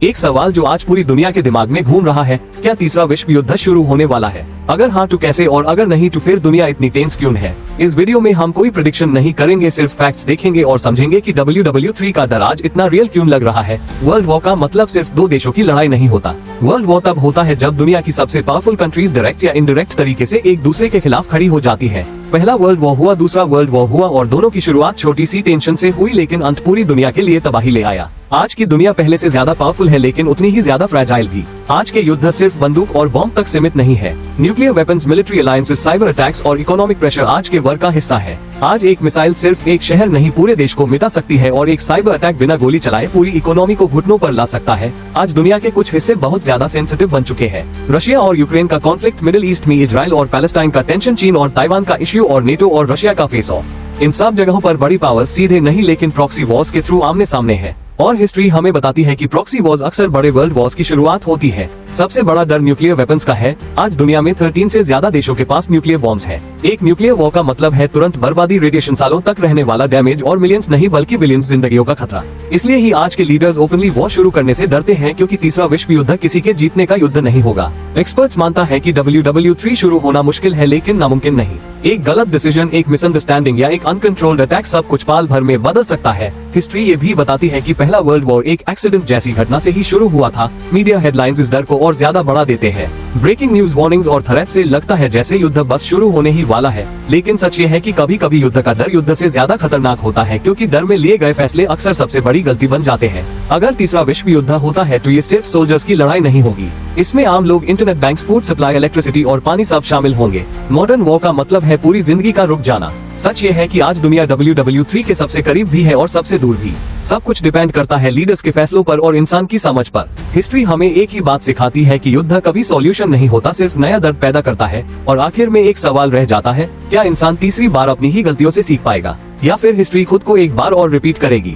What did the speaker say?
एक सवाल जो आज पूरी दुनिया के दिमाग में घूम रहा है, क्या तीसरा विश्व युद्ध शुरू होने वाला है? अगर हाँ तो कैसे, और अगर नहीं तो फिर दुनिया इतनी टेंस क्यों है? इस वीडियो में हम कोई प्रेडिक्शन नहीं करेंगे, सिर्फ फैक्ट्स देखेंगे और समझेंगे कि WW3 का दराज इतना रियल क्यों लग रहा है। वर्ल्ड वॉर का मतलब सिर्फ दो देशों की लड़ाई नहीं होता। वर्ल्ड वॉर तब होता है जब दुनिया की सबसे पावरफुल कंट्रीज डायरेक्ट या इनडायरेक्ट तरीके से एक दूसरे के खिलाफ खड़ी हो जाती है। पहला वर्ल्ड वॉर हुआ, दूसरा वर्ल्ड वॉर हुआ और दोनों की शुरुआत छोटी सी टेंशन से हुई, लेकिन अंत पूरी दुनिया के लिए तबाही ले आया। आज की दुनिया पहले से ज्यादा पावरफुल है, लेकिन उतनी ही ज्यादा फ्रैजाइल भी। आज के युद्ध सिर्फ बंदूक और बॉम्ब तक सीमित नहीं है। Nuclear weapons, military alliances, cyber attacks और इकोनॉमिक प्रेशर आज के वर्क का हिस्सा है। आज एक मिसाइल सिर्फ एक शहर नहीं पूरे देश को मिटा सकती है, और एक साइबर अटैक बिना गोली चलाए पूरी इकोनॉमी को घुटनों पर ला सकता है। आज दुनिया के कुछ हिस्से बहुत ज्यादा सेंसिटिव बन चुके हैं। रशिया और यूक्रेन का कॉन्फ्लिक्ट, मिडिल ईस्ट में इजराइल और पैलेस्टाइन का टेंशन, चीन और ताइवान का इश्यू और नेटो और रशिया का फेस ऑफ। इन सब जगहों पर बड़ी पावर्स सीधे नहीं लेकिन प्रॉक्सी वॉर्स के थ्रू आमने सामने है। और हिस्ट्री हमें बताती है कि प्रॉक्सी वॉर्स अक्सर बड़े वर्ल्ड वॉर्स की शुरुआत होती है। सबसे बड़ा डर न्यूक्लियर वेपन्स का है। आज दुनिया में 13 से ज्यादा देशों के पास न्यूक्लियर बॉम्ब्स हैं। एक न्यूक्लियर वॉर का मतलब है तुरंत बर्बादी, रेडिएशन, सालों तक रहने वाला डैमेज और मिलियंस नहीं बल्कि बिलियंस जिंदगियों का खतरा। इसलिए ही आज के लीडर्स ओपनली वॉर शुरू करने से डरते हैं, क्योंकि तीसरा विश्व युद्ध किसी के जीतने का युद्ध नहीं होगा। एक्सपर्ट्स मानता है कि WW3 शुरू होना मुश्किल है, लेकिन नामुमकिन नहीं। एक गलत डिसीजन, एक मिसअंडरस्टैंडिंग या एक अनकंट्रोल्ड अटैक सब कुछ पाल भर में बदल सकता है। हिस्ट्री ये भी बताती है कि पहला वर्ल्ड वॉर एक एक्सीडेंट जैसी घटना से ही शुरू हुआ था। मीडिया हेडलाइंस इस डर को और ज्यादा बढ़ा देते हैं। ब्रेकिंग न्यूज, वार्निंग्स और थ्रेट से लगता है जैसे युद्ध बस शुरू होने ही वाला है, लेकिन सच ये है कि कभी कभी युद्ध का डर युद्ध से ज्यादा खतरनाक होता है, क्योंकि डर में लिए गए फैसले अक्सर सबसे बड़ी गलती बन जाते हैं। अगर तीसरा विश्व युद्ध होता है तो ये सिर्फ सोल्जर्स की लड़ाई नहीं होगी। इसमें आम लोग, internet, banks, food supply, electricity और पानी सब शामिल होंगे। मॉडर्न वॉर का मतलब है पूरी जिंदगी का रुक जाना। सच ये है कि आज दुनिया WW3 के सबसे करीब भी है और सबसे दूर भी। सब कुछ डिपेंड करता है लीडर्स के फैसलों पर और इंसान की समझ पर। हिस्ट्री हमें एक ही बात सिखाती है कि युद्ध कभी सॉल्यूशन नहीं होता, सिर्फ नया दर्द पैदा करता है। और आखिर में एक सवाल रह जाता है, क्या इंसान तीसरी बार अपनी ही गलतियों से सीख पाएगा, या फिर हिस्ट्री खुद को एक बार और रिपीट करेगी?